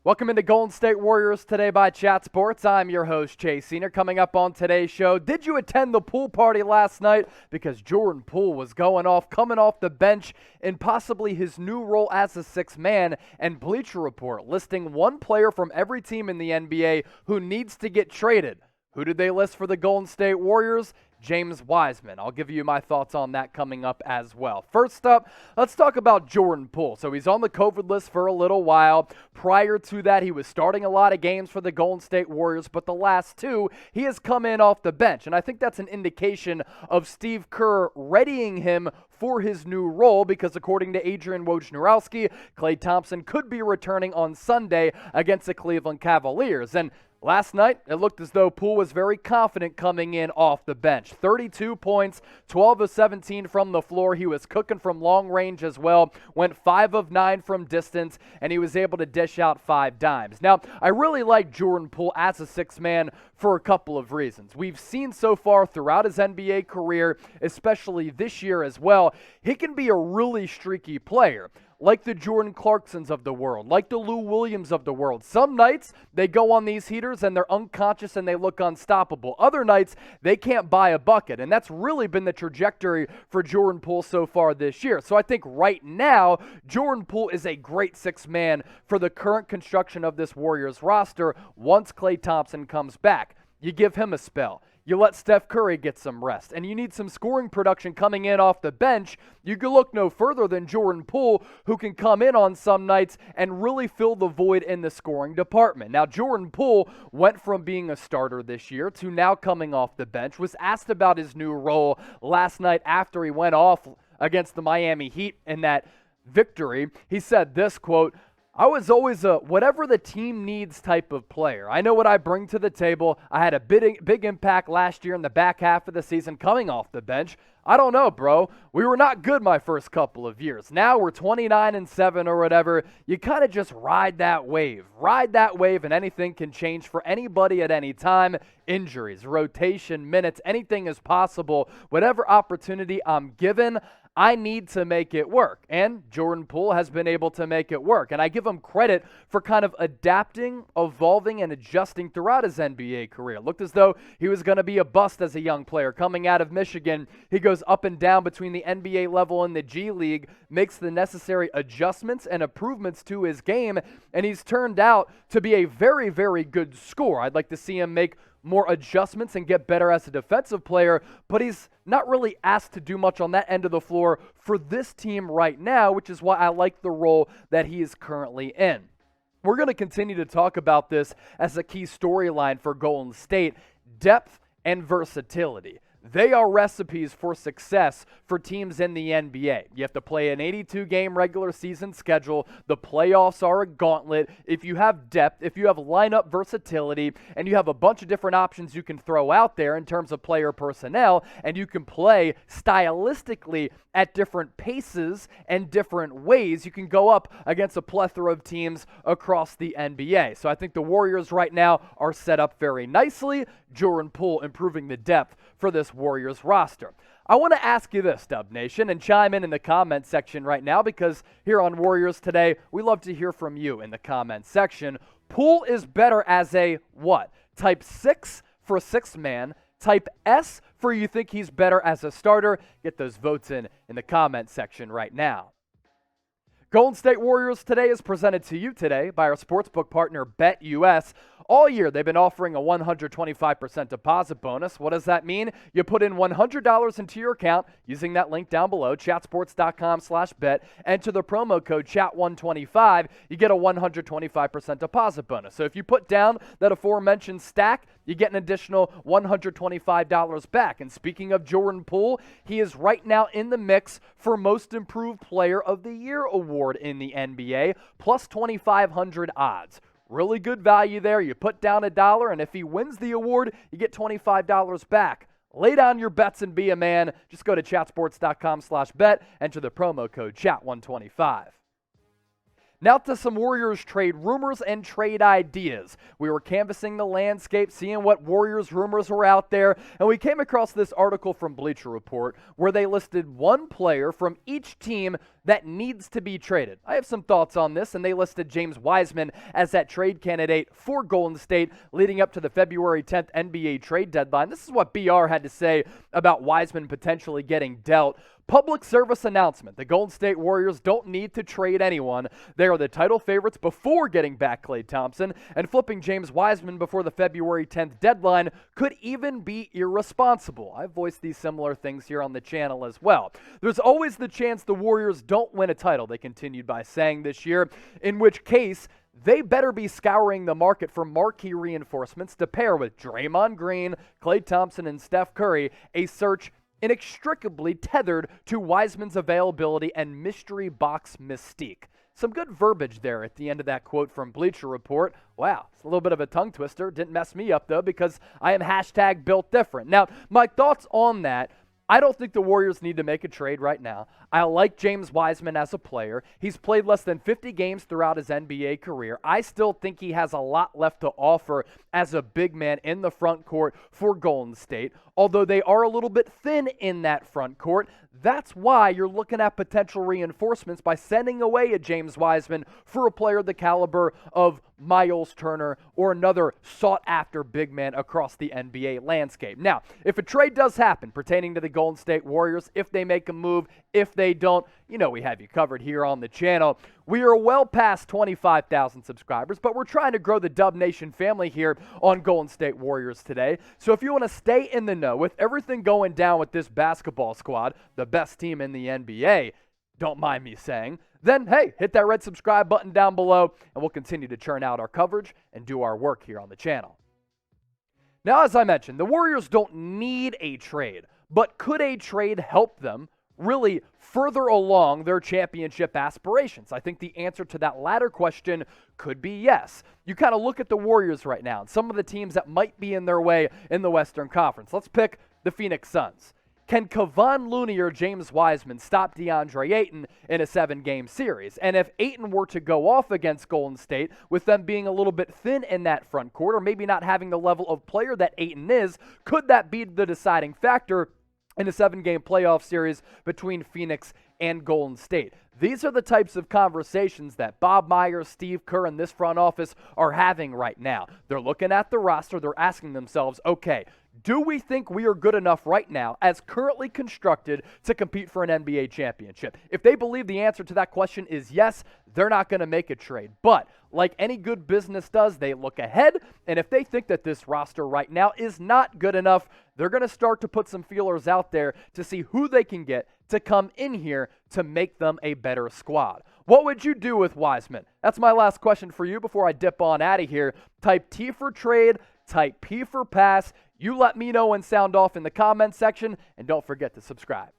Welcome into Golden State Warriors Today by Chat Sports. I'm your host, Chase Senior. Coming up on today's show, did you attend the pool party last night? Because Jordan Poole was going off, coming off the bench in possibly his new role as a sixth man, and Bleacher Report listing one player from every team in the NBA who needs to get traded. Who did they list for the Golden State Warriors? James Wiseman. I'll give you my thoughts on that coming up as well. First up, let's talk about Jordan Poole. So he's on the COVID list for a little while. Prior to that, he was starting a lot of games for the Golden State Warriors, but the last two, he has come in off the bench. And I think that's an indication of Steve Kerr readying him for his new role because according to Adrian Wojnarowski, Klay Thompson could be returning on Sunday against the Cleveland Cavaliers. And last night, it looked as though Poole was very confident coming in off the bench. 32 points, 12 of 17 from the floor. He was cooking from long range as well. Went 5 of 9 from distance, and he was able to dish out 5 dimes. Now, I really like Jordan Poole as a sixth man for a couple of reasons. We've seen so far throughout his NBA career, especially this year as well, he can be a really streaky player. Like the Jordan Clarksons of the world, like the Lou Williams of the world. Some nights, they go on these heaters and they're unconscious and they look unstoppable. Other nights, they can't buy a bucket. And that's really been the trajectory for Jordan Poole so far this year. So I think right now, Jordan Poole is a great sixth man for the current construction of this Warriors roster once Klay Thompson comes back. You give him a spell. You let Steph Curry get some rest, and you need some scoring production coming in off the bench. You can look no further than Jordan Poole, who can come in on some nights and really fill the void in the scoring department. Now, Jordan Poole went from being a starter this year to now coming off the bench, was asked about his new role last night after he went off against the Miami Heat in that victory. He said this, quote, "I was always a whatever the team needs type of player. I know what I bring to the table. I had a big impact last year in the back half of the season coming off the bench. I don't know, bro. We were not good my first couple of years. Now we're 29-7 or whatever. You kind of just ride that wave. Ride that wave and anything can change for anybody at any time. Injuries, rotation, minutes, anything is possible. Whatever opportunity I'm given, I need to make it work." And Jordan Poole has been able to make it work. And I give him credit for kind of adapting, evolving, and adjusting throughout his NBA career. It looked as though he was going to be a bust as a young player. Coming out of Michigan, he goes up and down between the NBA level and the G League, makes the necessary adjustments and improvements to his game, and he's turned out to be a very, very good scorer. I'd like to see him make more adjustments and get better as a defensive player, but he's not really asked to do much on that end of the floor for this team right now, which is why I like the role that he is currently in. We're going to continue to talk about this as a key storyline for Golden State, depth and versatility. They are recipes for success for teams in the NBA. You have to play an 82-game regular season schedule. The playoffs are a gauntlet. If you have depth, if you have lineup versatility, and you have a bunch of different options you can throw out there in terms of player personnel, and you can play stylistically at different paces and different ways, you can go up against a plethora of teams across the NBA. So I think the Warriors right now are set up very nicely. Jordan Poole improving the depth for this Warriors roster. I want to ask you this, Dub Nation, and chime in the comment section right now because here on Warriors Today, we love to hear from you in the comment section. Poole is better as a what? Type 6 for a sixth man, type S for you think he's better as a starter. Get those votes in the comment section right now. Golden State Warriors Today is presented to you today by our sportsbook partner BetUS. All year, they've been offering a 125% deposit bonus. What does that mean? You put in $100 into your account using that link down below, chatsports.com/bet. Enter the promo code CHAT125. You get a 125% deposit bonus. So if you put down that aforementioned stack, you get an additional $125 back. And speaking of Jordan Poole, he is right now in the mix for Most Improved Player of the Year award in the NBA, plus 2,500 odds. Really good value there. You put down $1, and if he wins the award, you get $25 back. Lay down your bets and be a man. Just go to chatsports.com/bet, enter the promo code CHAT125. Now to some Warriors trade rumors and trade ideas. We were canvassing the landscape, seeing what Warriors rumors were out there, and we came across this article from Bleacher Report where they listed one player from each team that needs to be traded. I have some thoughts on this, and they listed James Wiseman as that trade candidate for Golden State leading up to the February 10th NBA trade deadline. This is what BR had to say about Wiseman potentially getting dealt. Public service announcement. The Golden State Warriors don't need to trade anyone. They are the title favorites before getting back Klay Thompson, and flipping James Wiseman before the February 10th deadline could even be irresponsible. I've voiced these similar things here on the channel as well. There's always the chance the Warriors don't win a title, they continued by saying this year, in which case they better be scouring the market for marquee reinforcements to pair with Draymond Green, Klay Thompson, and Steph Curry, a search inextricably tethered to Wiseman's availability and mystery box mystique. Some good verbiage there at the end of that quote from Bleacher Report. Wow, it's a little bit of a tongue twister. Didn't mess me up, though, because I am hashtag built different. Now, my thoughts on that: I don't think the Warriors need to make a trade right now. I like James Wiseman as a player. He's played less than 50 games throughout his NBA career. I still think he has a lot left to offer as a big man in the front court for Golden State. Although they are a little bit thin in that front court, that's why you're looking at potential reinforcements by sending away a James Wiseman for a player the caliber of Miles Turner or another sought-after big man across the NBA landscape. Now, if a trade does happen pertaining to the Golden State Warriors, if they make a move, if they don't, you know we have you covered here on the channel. We are well past 25,000 subscribers, but we're trying to grow the Dub Nation family here on Golden State Warriors today. So if you want to stay in the know with everything going down with this basketball squad, the best team in the NBA, don't mind me saying, then hey, hit that red subscribe button down below, and we'll continue to churn out our coverage and do our work here on the channel. Now, as I mentioned, the Warriors don't need a trade, but could a trade help them really further along their championship aspirations? I think the answer to that latter question could be yes. You kind of look at the Warriors right now and some of the teams that might be in their way in the Western Conference. Let's pick the Phoenix Suns. Can Kevon Looney or James Wiseman stop DeAndre Ayton in a 7-game series? And if Ayton were to go off against Golden State, with them being a little bit thin in that front court, or maybe not having the level of player that Ayton is, could that be the deciding factor in a 7-game playoff series between Phoenix and Golden State? These are the types of conversations that Bob Myers, Steve Kerr, and this front office are having right now. They're looking at the roster. They're asking themselves, okay, do we think we are good enough right now, as currently constructed, to compete for an NBA championship? If they believe the answer to that question is yes, they're not going to make a trade. But like any good business does, they look ahead, and if they think that this roster right now is not good enough, they're going to start to put some feelers out there to see who they can get to come in here to make them a better squad. What would you do with Wiseman? That's my last question for you before I dip on out of here. Type T for trade, type P for pass. You let me know and sound off in the comments section, and don't forget to subscribe.